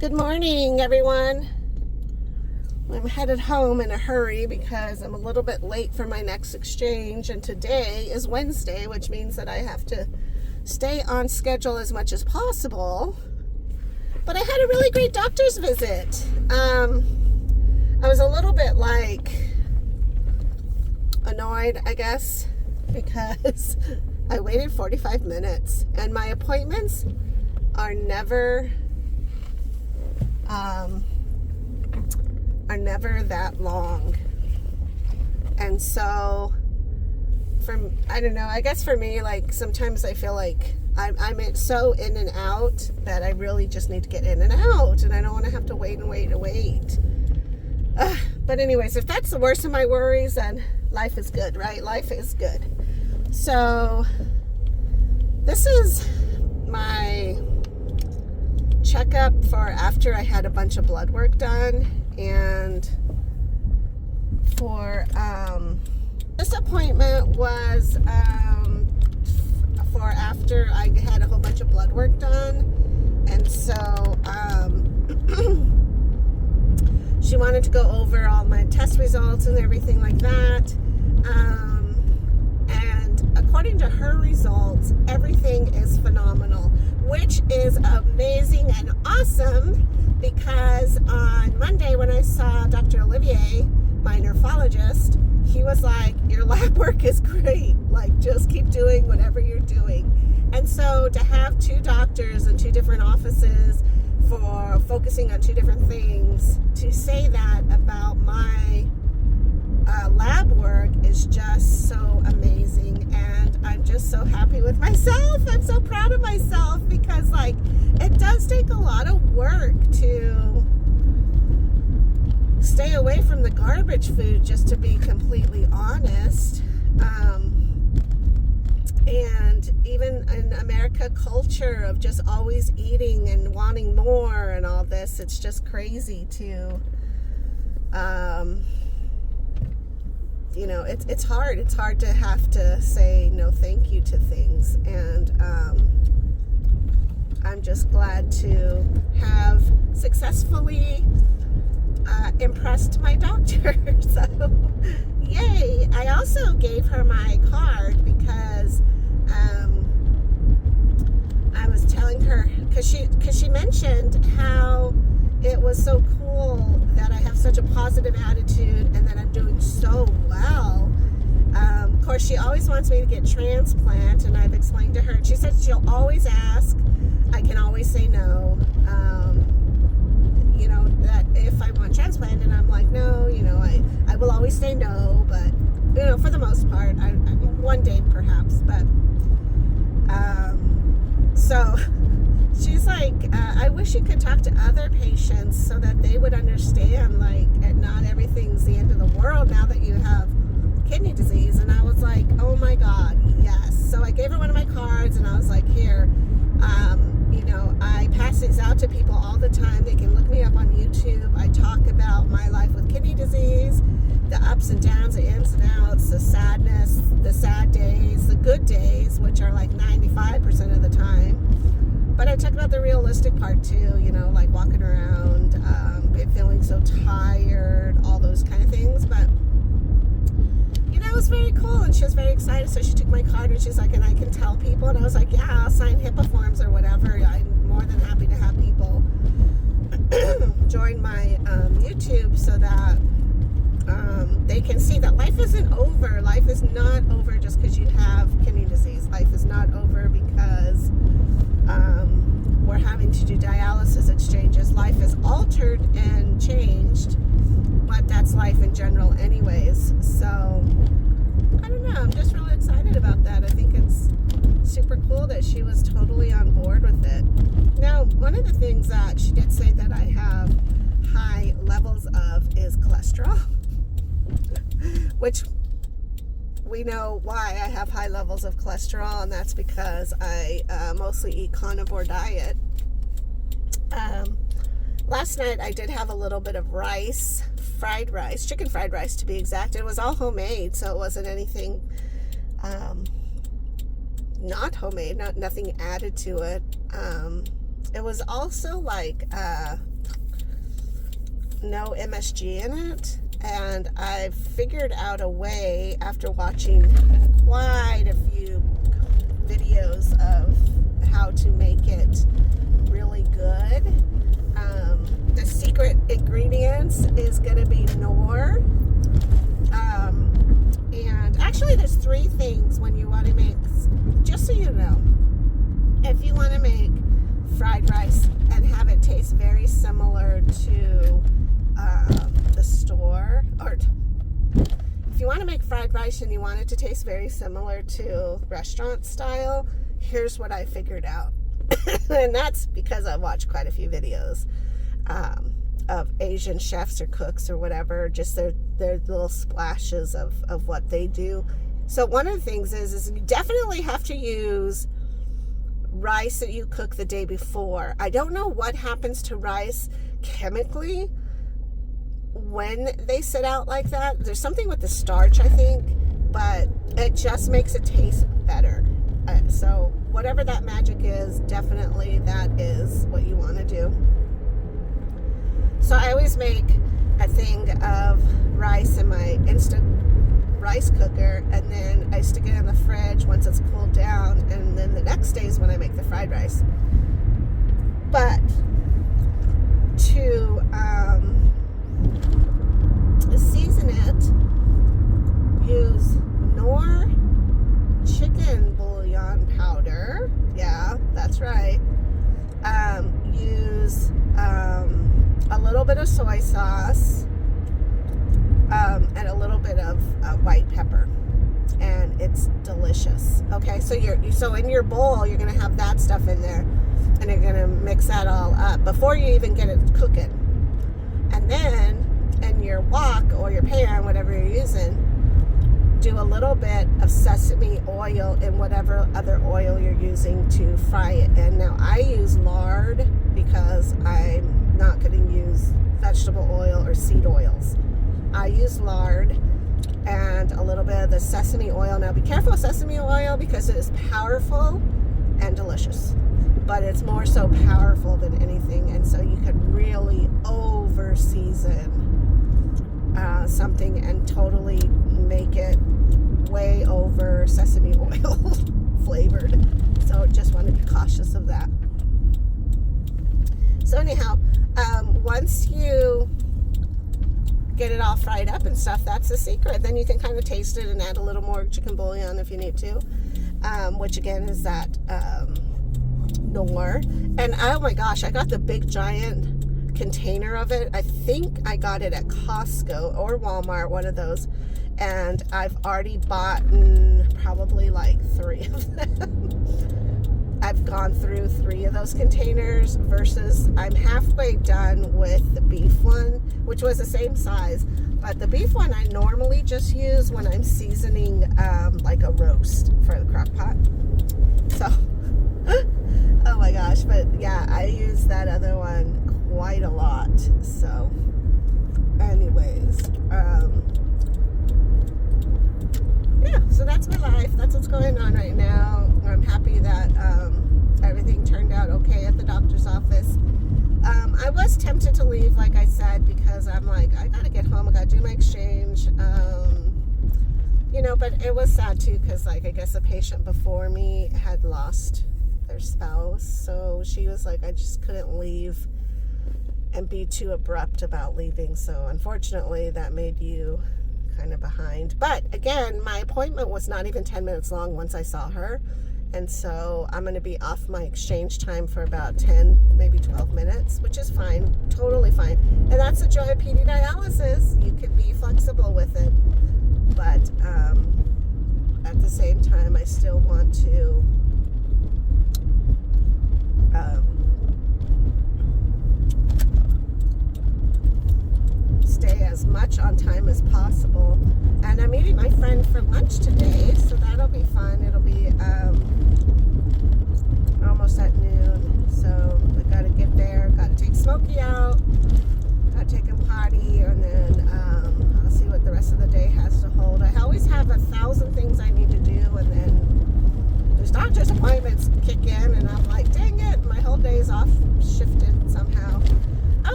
Good morning, everyone. I'm headed home in a hurry because I'm a little bit late for my next exchange, and today is Wednesday, which means that I have to stay on schedule as much as possible. But I had a really great doctor's visit. I was a little bit annoyed, I guess, because I waited 45 minutes, and my appointments are never that long. And so I don't know, I guess for me, sometimes I feel like I'm so in and out that I really just need to get in and out, and I don't want to have to wait. But anyways, if that's the worst of my worries, then life is good, right? Life is good. So this is my checkup for after I had a bunch of blood work done, and for this appointment was for after I had a whole bunch of blood work done. And so she wanted to go over all my test results and everything like that, and according to her results, everything is phenomenal, which is amazing and awesome, because on Monday when I saw Dr. Olivier, my nephrologist, he was like, your lab work is great, just keep doing whatever you're doing. And so to have two doctors in two different offices for focusing on two different things, to say that about my lab work is just so amazing, and I'm just so happy with myself. I'm so proud of myself, because it does take a lot of work to stay away from the garbage food, just to be completely honest. And even in America culture of just always eating and wanting more and all this, it's just crazy to it's hard. It's hard to have to say no thank you to things. And I'm just glad to have successfully impressed my doctor. So, yay. I also gave her my card because I was telling her, because she mentioned how it was so cool that I have such a positive attitude and that I'm doing so well. Of course, she always wants me to get transplant, and I've explained to her, and she said she'll always ask. I can always say no. That if I want transplant, and I'm like, no, I will always say no, but for the most part, I one day perhaps, but so she's like, I wish you could talk to other patients so that they would understand, and not everything's the end of the world now that you have kidney disease. And I was like, oh my God, yes. So I gave her one of my cards, and I was like, here, I pass these out to people all the time. They can look me up on YouTube. I talk about my life with kidney disease, the ups and downs, the ins and outs, the sadness, the sad days, the good days, which are 95% of the time. But I talk about the realistic part too, walking around, feeling so tired, all those kind of things. But it was very cool, and she was very excited. So she took my card, and she's like, and I can tell people. And I was like, yeah, I'll sign HIPAA forms or whatever. I'm more than happy to have people join my YouTube so that they can see that life isn't over. Life is not over just because you have kidney disease. Life is not over because we're having to do dialysis exchanges. Life is altered and changed, but that's life in general anyways. So I don't know, I'm just really excited about that. I think it's super cool that she was totally on board with it. Now, one of the things that she did say that I have high levels of is cholesterol, which we know why I have high levels of cholesterol, and that's because I mostly eat carnivore diet. Last night I did have a little bit of rice, fried rice, chicken fried rice to be exact. It was all homemade, so it wasn't anything not homemade, nothing added to it. it was also like no MSG in it. And I figured out a way after watching quite a few videos of how to make it really good. The secret ingredients is going to be Knorr. And actually there's 3 things when you want to make, just so you know, if you want to make fried rice and have it taste very similar to the store, or if you want to make fried rice and you want it to taste very similar to restaurant style, here's what I figured out. And that's because I watched quite a few videos of Asian chefs or cooks or whatever, just their little splashes of what they do. So one of the things is you definitely have to use rice that you cook the day before. I don't know what happens to rice chemically when they sit out like that. There's something with the starch, I think, but it just makes it taste better. So whatever that magic is, definitely that is what you want to do. So I always make a thing of rice in my instant rice cooker, and then I stick it in the fridge once it's cooled down, and then the next day is when I make the fried rice. But to season it, use Knorr chicken bouillon powder. Yeah, that's right. Use a little bit of soy sauce, and a little bit of white pepper, and it's delicious. Okay, so in your bowl you're gonna have that stuff in there, and you're gonna mix that all up before you even get it cooking. And then in your wok or your pan, whatever you're using, do a little bit of sesame oil in whatever other oil you're using to fry it in. Now I use lard because I'm not going to use vegetable oil or seed oils. I use lard and a little bit of the sesame oil. Now be careful with sesame oil because it is powerful and delicious, but it's more so powerful than anything, and so you could really over season something and totally make it way over sesame oil flavored. So just want to be cautious of that. So anyhow, once you get it all fried up and stuff, that's the secret. Then you can kind of taste it and add a little more chicken bouillon if you need to, which again is that Knorr. And oh my gosh, I got the big giant container of it. I think I got it at Costco or Walmart, one of those, and I've already bought probably like 3 of them. I've gone through 3 of those containers versus I'm halfway done with the beef one, which was the same size, but the beef one I normally just use when I'm seasoning like a roast for the crock pot. So oh my gosh, but yeah, I use that other one quite a lot. So anyways, yeah, so that's my life. That's what's going on right now. I'm happy that everything turned out okay at the doctor's office. I was tempted to leave, like I said, because I'm like, I gotta get home, I gotta do my exchange, you know, but it was sad too, because like I guess a patient before me had lost their spouse, so she was like, I just couldn't leave and be too abrupt about leaving. So unfortunately that made you kind of behind. But again, my appointment was not even 10 minutes long once I saw her, and so I'm going to be off my exchange time for about 10, maybe 12 minutes, which is fine, totally fine. And that's the joy of PD dialysis. You can be flexible with it, but at the same time I still want to stay as much on time as possible. And I'm meeting my friend for lunch today, so that'll be fun. It'll be almost at noon, so we gotta get there, gotta take Smokey out, gotta take him potty, and then I'll see what the rest of the day has to hold. I always have 1,000 things I need to do, and then there's not just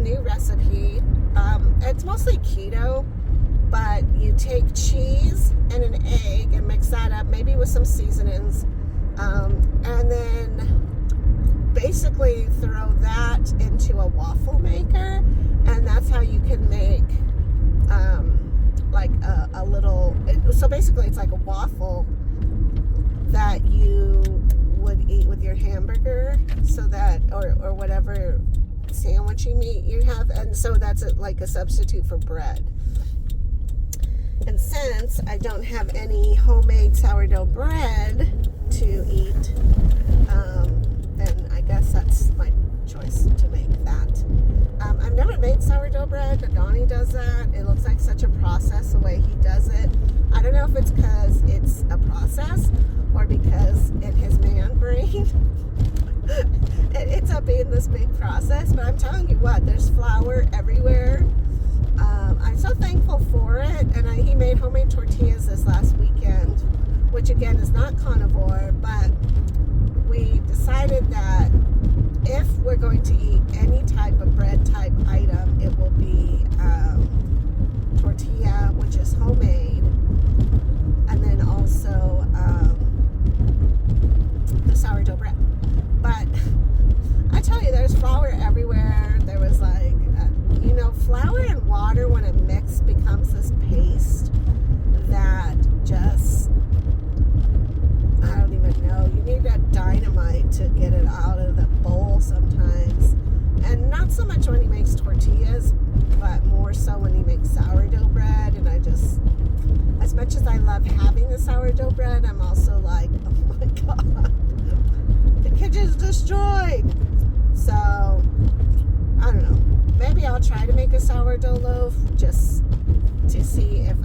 new recipe. It's mostly keto, but you take cheese and an egg and mix that up, maybe with some seasonings, and then basically throw that into a waffle maker, and that's how you can make like a little, so basically it's like a waffle that you would eat with your hamburger, so that, or whatever sandwichy meat you have, and so that's like a substitute for bread. And since I don't have any homemade sourdough bread to eat, then I guess that's my choice to make that. I've never made sourdough bread, but Donnie does that. It looks like such a process the way he does it. I don't know if it's because it's a process or because in his man brain it ends up being this big process. But I'm telling you what, there's flour everywhere. I'm so thankful for it. And he made homemade tortillas this last weekend, which again is not carnivore, but we decided that if we're going to eat any type of bread type item, it will be tortilla, which is homemade, and then also the sourdough bread. But I tell you, there's flour everywhere. There was like, flour and water, when it mixed, becomes this paste that just, I don't even know. You need a dynamite to get it out of the bowl sometimes. And not so much when he makes tortillas, but more so when he makes sourdough bread. And I just, as much as I love having the sourdough bread, I'm also like, oh my God, the kitchen's destroyed. So, I don't know. Maybe I'll try to make a sourdough loaf just to see if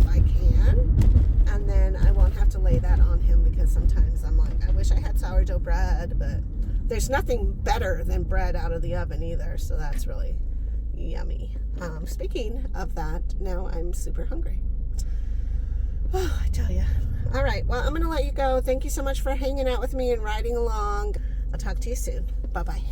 I can. And then I won't have to lay that on him, because sometimes I'm like, I wish I had sourdough bread, but there's nothing better than bread out of the oven either. So that's really yummy. Speaking of that, now I'm super hungry. Oh, I tell you. All right. Well, I'm going to let you go. Thank you so much for hanging out with me and riding along. I'll talk to you soon. Bye-bye.